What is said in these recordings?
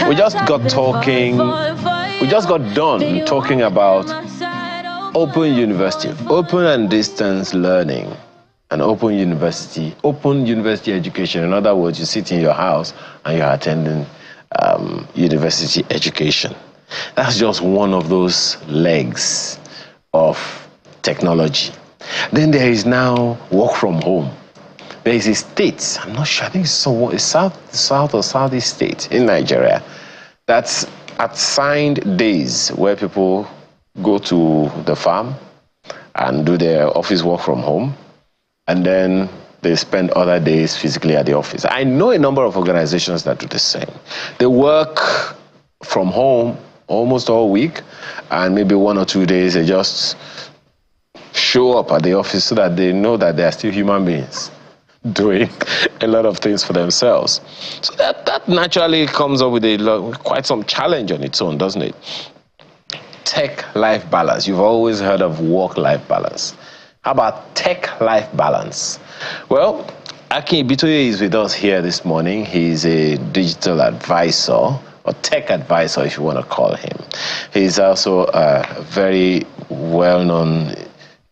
We just got done talking about open university, open and distance learning, and open university education. In other words, you sit in your house and you're attending university education. That's just one of those legs of technology. Then there is now work from home. There is a state, I'm not sure, I think it's south or southeast state in Nigeria, that's assigned days where people go to the farm and do their office work from home, and then they spend other days physically at the office. I know a number of organizations that do the same. They work from home almost all week, and maybe 1 or 2 days they just show up at the office so that they know that they are still human beings doing a lot of things for themselves. So that naturally comes up with quite some challenge on its own, doesn't it? Tech-life balance. You've always heard of work-life balance. How about tech-life balance? Well, Akin Ibitoye is with us here this morning. He's a digital advisor, or tech advisor, if you want to call him. He's also a very well-known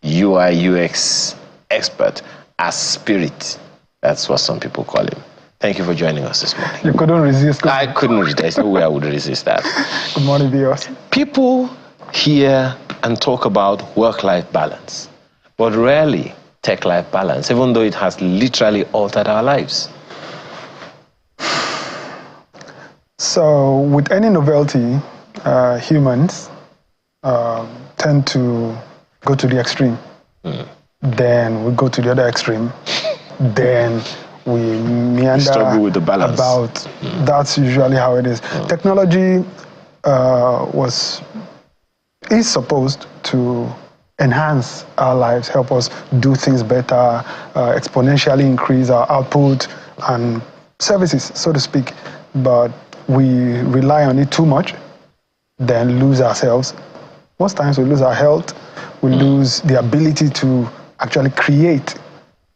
UI UX expert as Spirit. That's what some people call him. Thank you for joining us this morning. You couldn't resist. I couldn't resist. There's no way I would resist that. Good morning, viewers. People hear and talk about work-life balance, but rarely tech-life balance, even though it has literally altered our lives. So with any novelty, humans tend to go to the extreme. Then we go to the other extreme. Then we meander struggle with the balance. That's usually how it is. Technology is supposed to enhance our lives, help us do things better, exponentially increase our output and services, so to speak. But we rely on it too much, then lose ourselves. Most times we lose our health, we lose the ability to actually create,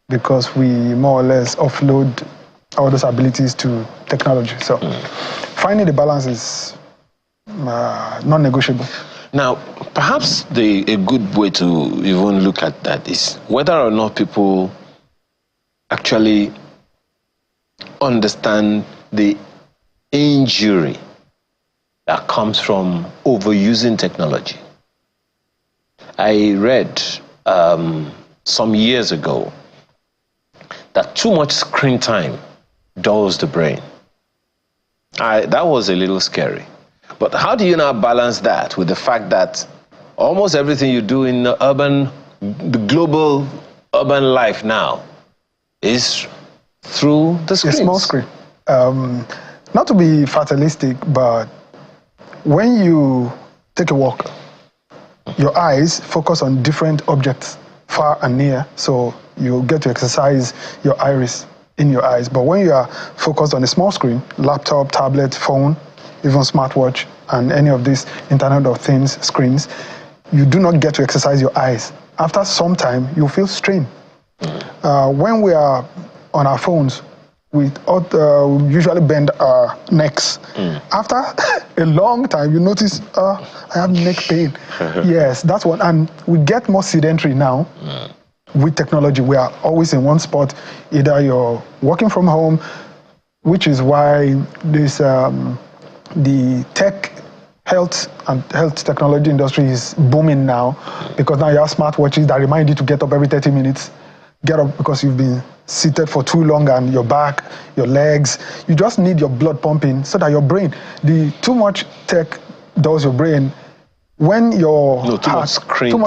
because we more or less offload all those abilities to technology. So finding the balance is non-negotiable. Now, perhaps a good way to even look at that is whether or not people actually understand the injury that comes from overusing technology. I read some years ago that too much screen time dulls the brain. That was a little scary. But how do you now balance that with the fact that almost everything you do in the global urban life now is through the screens? A small screen. Not to be fatalistic, but when you take a walk, your eyes focus on different objects, far and near, so you get to exercise your iris in your eyes. But when you are focused on a small screen, laptop, tablet, phone, even smartwatch, and any of these Internet of Things screens, you do not get to exercise your eyes. After some time, you feel strain. When we are on our phones, we usually bend our necks. After a long time, you notice, I have neck pain. Yes, that's one. And we get more sedentary now with technology. We are always in one spot. Either you're working from home, which is why this the tech health technology industry is booming now, because now you have smartwatches that remind you to get up every 30 minutes. Get up because you've been seated for too long, and your back, your legs, you just need your blood pumping so that your brain, too much tech does your brain. When too much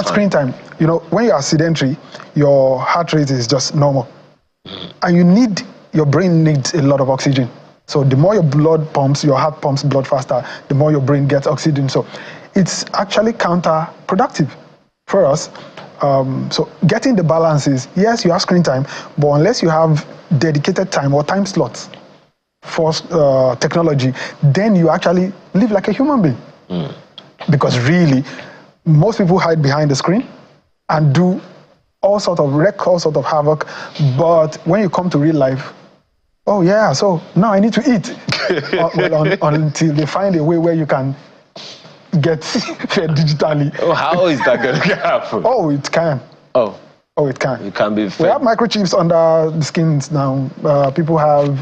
screen time, you know, when you are sedentary, your heart rate is just normal. And your brain needs a lot of oxygen. So the more your blood pumps, your heart pumps blood faster, the more your brain gets oxygen. So it's actually counterproductive for us. So getting the balance is, yes, you have screen time, but unless you have dedicated time or time slots for technology, then you actually live like a human being. Because really, most people hide behind the screen and wreak all sorts of havoc. But when you come to real life, Oh yeah, so now I need to eat. Until they find a way where you can get fed digitally. Oh, how is that going to happen? Oh, it can. Oh, it can. You can be fed. We have microchips under the skins now. People have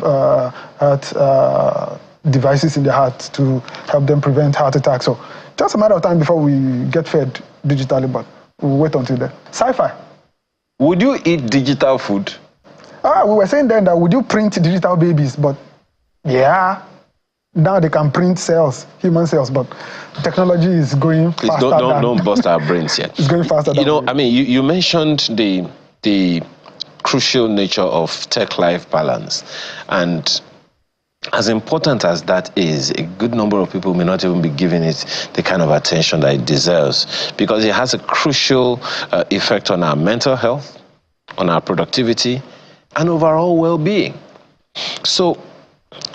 heart devices in their heart to help them prevent heart attacks. So just a matter of time before we get fed digitally, but we'll wait until then. Sci-fi. Would you eat digital food? We were saying then that would you print digital babies, but yeah, now they can print cells, human cells, but technology is going faster. Don't bust our brains yet. It's going faster. I mean, you mentioned the crucial nature of tech-life balance, and as important as that is, a good number of people may not even be giving it the kind of attention that it deserves, because it has a crucial effect on our mental health, on our productivity, and overall well-being. So,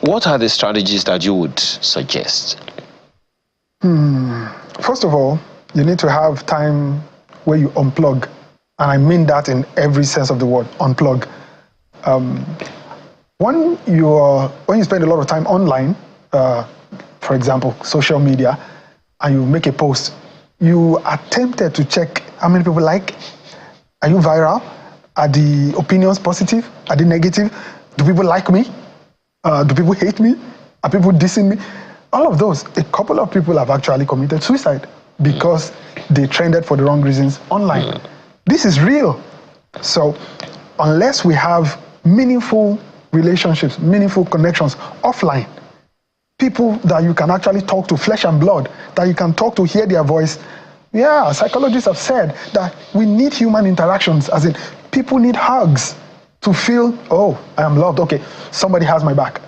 what are the strategies that you would suggest? First of all, you need to have time where you unplug, and I mean that in every sense of the word, unplug. When you spend a lot of time online, for example, social media, and you make a post, you are tempted to check how many people like. Are you viral? Are the opinions positive? Are they negative? Do people like me? Do people hate me? Are people dissing me? All of those. A couple of people have actually committed suicide because they trended for the wrong reasons online. This is real. So unless we have meaningful relationships, meaningful connections offline, people that you can actually talk to, flesh and blood, that you can talk to, hear their voice. Yeah, psychologists have said that we need human interactions, as in people need hugs to feel, oh, I am loved, okay, somebody has my back.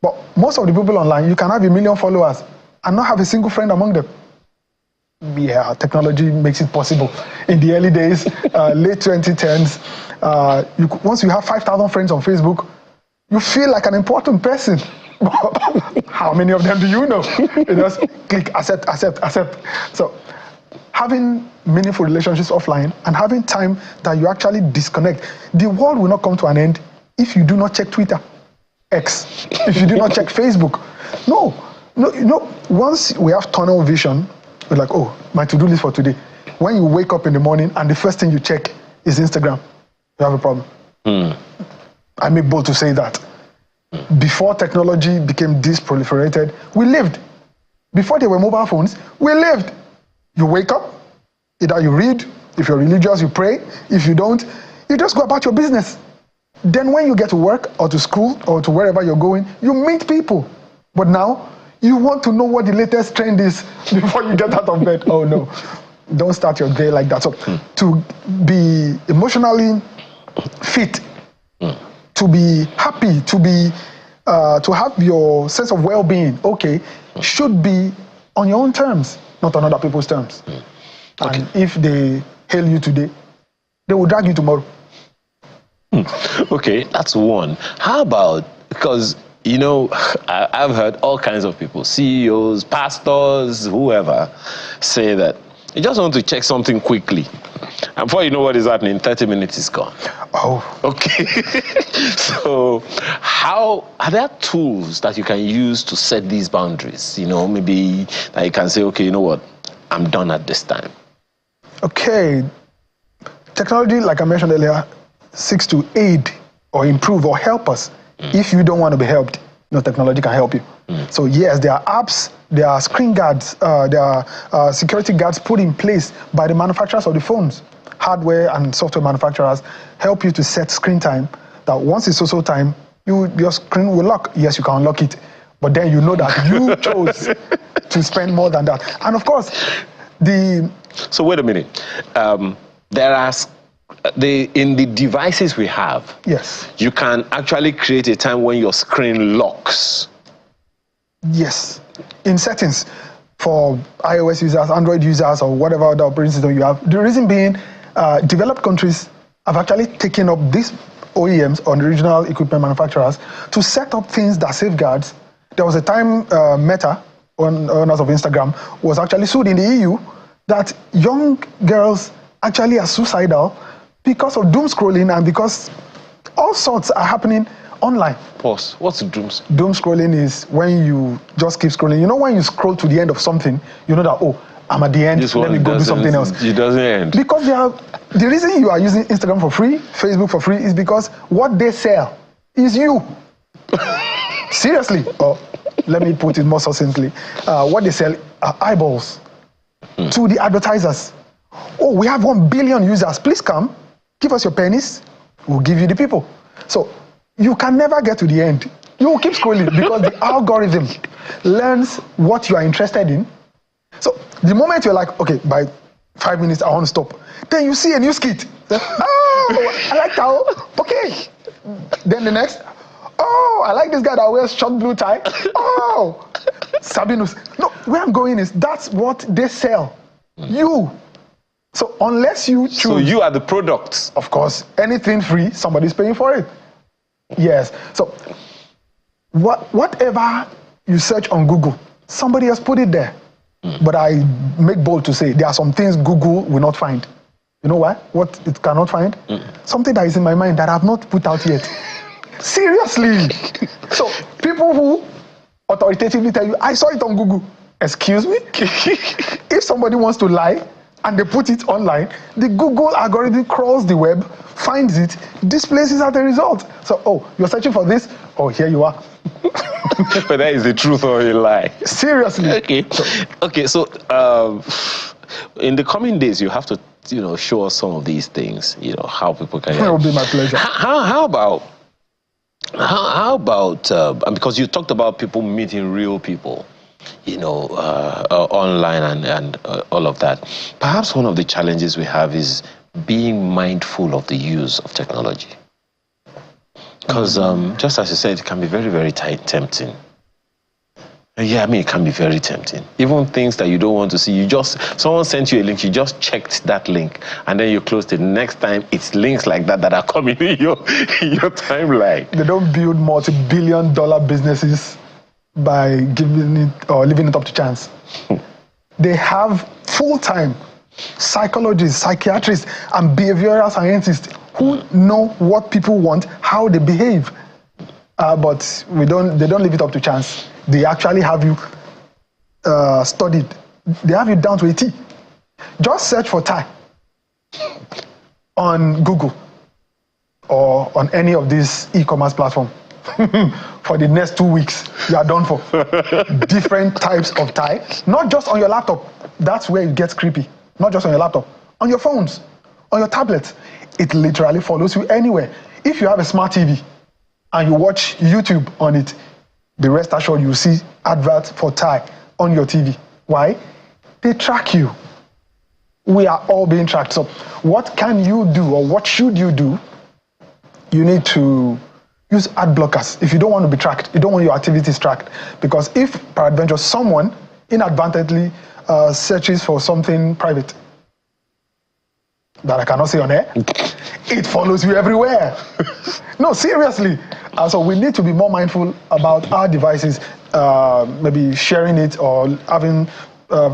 But most of the people online, you can have 1 million followers and not have a single friend among them. Yeah, technology makes it possible. In the early days, late 2010s, once you have 5,000 friends on Facebook, you feel like an important person. How many of them do you know? You just click accept, accept, accept. So having meaningful relationships offline and having time that you actually disconnect. The world will not come to an end if you do not check Twitter, X, if you do not check Facebook. No, once we have tunnel vision, we're like, oh, my to-do list for today. When you wake up in the morning and the first thing you check is Instagram, you have a problem. I make bold to say that. Before technology became this proliferated, we lived. Before there were mobile phones, we lived. You wake up, either you read, if you're religious, you pray. If you don't, you just go about your business. Then when you get to work or to school or to wherever you're going, you meet people. But now, you want to know what the latest trend is before you get out of bed. Oh no, don't start your day like that. So to be emotionally fit, to be happy, to have your sense of well-being, should be on your own terms, not on other people's terms. And if they hail you today, they will drag you tomorrow. Okay, that's one. How about, because, I've heard all kinds of people, CEOs, pastors, whoever, say that you just want to check something quickly. And before you know what is happening, 30 minutes is gone. Oh. Okay. So are there tools that you can use to set these boundaries? Maybe that you can say, okay, you know what, I'm done at this time. Okay. Technology, like I mentioned earlier, seeks to aid or improve or help us. If you don't want to be helped, no technology can help you. So yes, there are apps, there are screen guards, there are security guards put in place by the manufacturers of the phones. Hardware and software manufacturers help you to set screen time, that once it's so time, your screen will lock. Yes, you can unlock it, but then you know that you chose to spend more than that. And of course, So wait a minute. There are in the devices we have, yes, you can actually create a time when your screen locks. Yes, in settings for iOS users, Android users, or whatever other operating system you have. The reason being, developed countries have actually taken up these OEMs, or original equipment manufacturers, to set up things that safeguards. There was a time Meta, owners of Instagram, was actually sued in the EU that young girls actually are suicidal because of doom scrolling and because all sorts are happening online. Pause. What's doom? Doom scrolling is when you just keep scrolling. You know, when you scroll to the end of something, you know that, oh, I'm at the end, let me go do something else. It doesn't end. Because the reason you are using Instagram for free, Facebook for free, is because what they sell is you. Seriously. Or let me put it more succinctly. What they sell are eyeballs to the advertisers. Oh, we have 1 billion users. Please come, give us your pennies. We'll give you the people. So you can never get to the end. You will keep scrolling because the algorithm learns what you are interested in. So the moment you're like, okay, by 5 minutes, I want to stop. Then you see a new skit. Oh, I like that. Okay. Then the next, oh, I like this guy that wears short blue tie. Oh, Sabinus. No, where I'm going is that's what they sell. You. So unless you choose. So you are the product. Of course, anything free, somebody's paying for it. Yes. So whatever you search on Google, somebody has put it there. But I make bold to say there are some things Google will not find. You know why? What it cannot find? Something that is in my mind that I have not put out yet. Seriously. So people who authoritatively tell you, I saw it on Google. Excuse me? If somebody wants to lie and they put it online, the Google algorithm crawls the web, finds it, displays it as a result. So, oh, you're searching for this? Oh, here you are. But that is the truth or a lie. Seriously. Okay. So in the coming days, you have to, show us some of these things. How people can. It will be my pleasure. How about? Because you talked about people meeting real people, online and all of that. Perhaps one of the challenges we have is being mindful of the use of technology. Because just as you said, it can be very, very tempting. Yeah, it can be very tempting. Even things that you don't want to see, someone sent you a link, you just checked that link, and then you closed it. Next time, it's links like that are coming in your timeline. They don't build multi-billion-dollar businesses by giving it or leaving it up to chance. They have full-time psychologists, psychiatrists, and behavioral scientists who know what people want, how they behave. But they don't leave it up to chance. They actually have you studied. They have you down to a T. Just search for tie on Google or on any of these e-commerce platforms. For the next 2 weeks, you are done for. Different types of tie, not just on your laptop. That's where it gets creepy. Not just on your laptop, on your phones, on your tablets. It literally follows you anywhere. If you have a smart TV and you watch YouTube on it, be rest assured you see adverts for tie on your TV. Why? They track you. We are all being tracked. So what can you do, or what should you do? You need to use ad blockers if you don't want to be tracked. You don't want your activities tracked. Because if, peradventure, someone inadvertently searches for something private that I cannot say on air, it follows you everywhere. No, seriously. So we need to be more mindful about our devices, maybe sharing it or having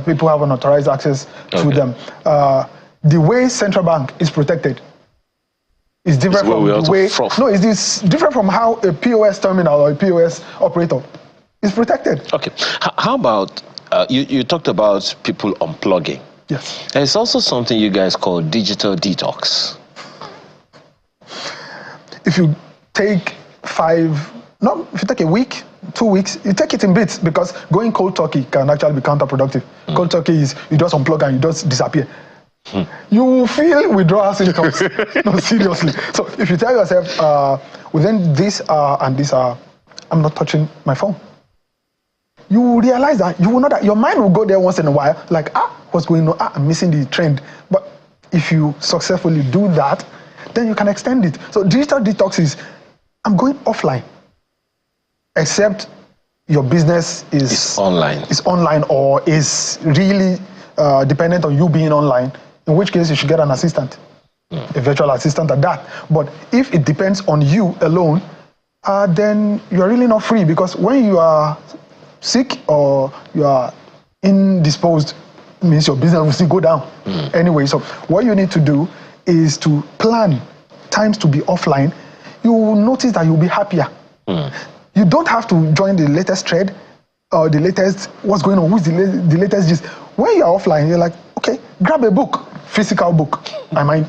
people have unauthorized access to them. The way central bank is protected is different from the way. No, it's different from how a POS terminal or a POS operator is protected. Okay. How about you talked about people unplugging? Yes. There's also something you guys call digital detox. If you take if you take a week, 2 weeks, you take it in bits, because going cold turkey can actually be counterproductive. Cold turkey is you just unplug and you just disappear. You will feel withdrawal symptoms. No, seriously. So if you tell yourself, within this hour and this hour, I'm not touching my phone, you will realize that you will know that your mind will go there once in a while, like, what's going on? I'm missing the trend. But if you successfully do that, then you can extend it. So digital detox is, I'm going offline, except your business is online or is really dependent on you being online, in which case you should get an assistant, a virtual assistant at that. But if it depends on you alone, then you're really not free, because when you are sick or you are indisposed, means your business will still go down anyway. So what you need to do is to plan times to be offline. you will notice that you'll be happier. You don't have to join the latest trend or the latest, what's going on, who's the latest gist. When you're offline, you're like, okay, grab a book, physical book.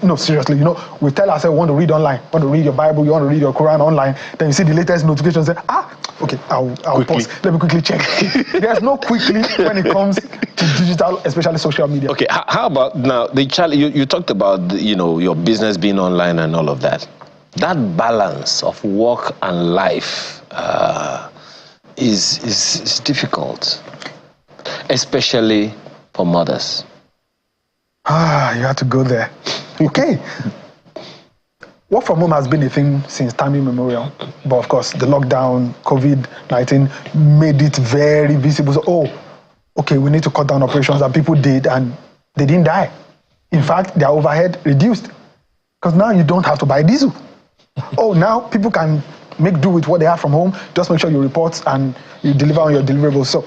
No, seriously, we tell ourselves we want to read online, want to read your Bible, you want to read your Quran online, then you see the latest notification, say, okay, I'll pause. Let me quickly check. There's no quickly when it comes to digital, especially social media. Okay, how about now, the challenge, you talked about, your business being online and all of that. That balance of work and life is difficult, especially for mothers. You have to go there. Okay. Work from home has been a thing since time immemorial. But of course, the lockdown, COVID-19 made it very visible. So, okay, we need to cut down operations, and people did, and they didn't die. In fact, their overhead reduced. Because now you don't have to buy diesel. Now people can make do with what they have from home. Just make sure you report and you deliver on your deliverables. So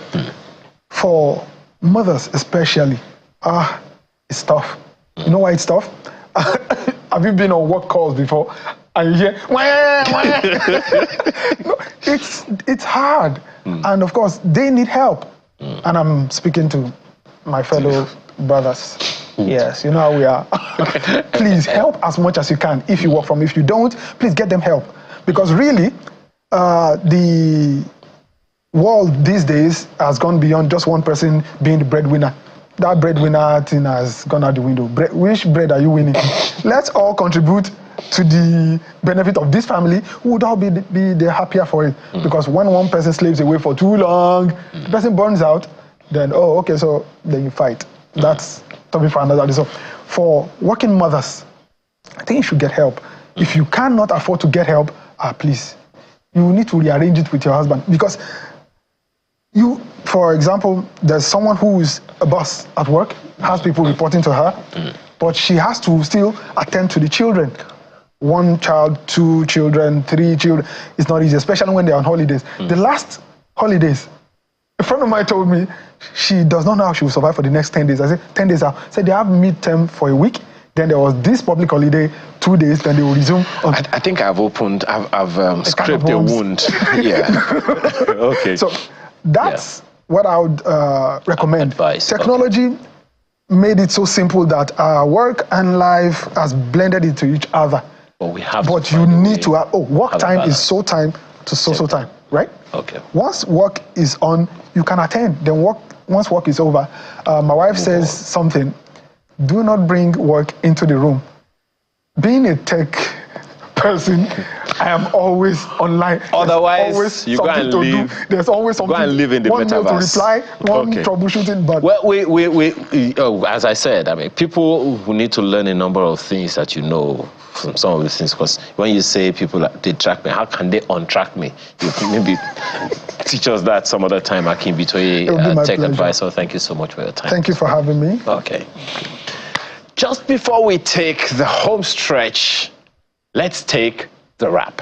for mothers especially, it's tough. You know why it's tough? Have you been on work calls before and you hear, no, it's hard. And of course, they need help. And I'm speaking to my fellow brothers. Yes, you know how we are. Please help as much as you can. If you work from, if you don't, please get them help. Because really, the world these days has gone beyond just one person being the breadwinner. That breadwinner thing has gone out the window. Which bread are you winning? Let's all contribute to the benefit of this family. Who would all be the happier for it? Because when one person slaves away for too long, the person burns out, then, okay, so then you fight. That's topic for another day. So for working mothers, I think you should get help. If you cannot afford to get help, please, you need to rearrange it with your husband. Because for example, there's someone who is a boss at work, has people reporting to her, but she has to still attend to the children. 1 child, 2 children, 3 children. It's not easy, especially when they're on holidays. The last holidays, a friend of mine told me she does not know how she will survive for the next 10 days. I said, 10 days out. Said they have midterm for a week. Then there was this public holiday, 2 days, then they will resume. I think I've scraped a wound. Yeah. Okay. So that's what I would recommend. Advice. Technology made it so simple that our work and life has blended into each other. But you need to have, work time is so time to so time, right? Okay. Once work is on, you can attend. Then once work is over, my wife says something, do not bring work into the room. Being a tech person, I am always online. Otherwise, you go and live. There's always something. Go and live in the metaverse. One mail to reply, one troubleshooting. But well, as I said, people who need to learn a number of things that from some of these things. Because when you say people they track me, how can they untrack me? You can maybe teach us that some other time. Akin Bitoye, tech advisor. Thank you so much for your time. Thank you for having me. Okay. Just before we take the home stretch, let's take the wrap.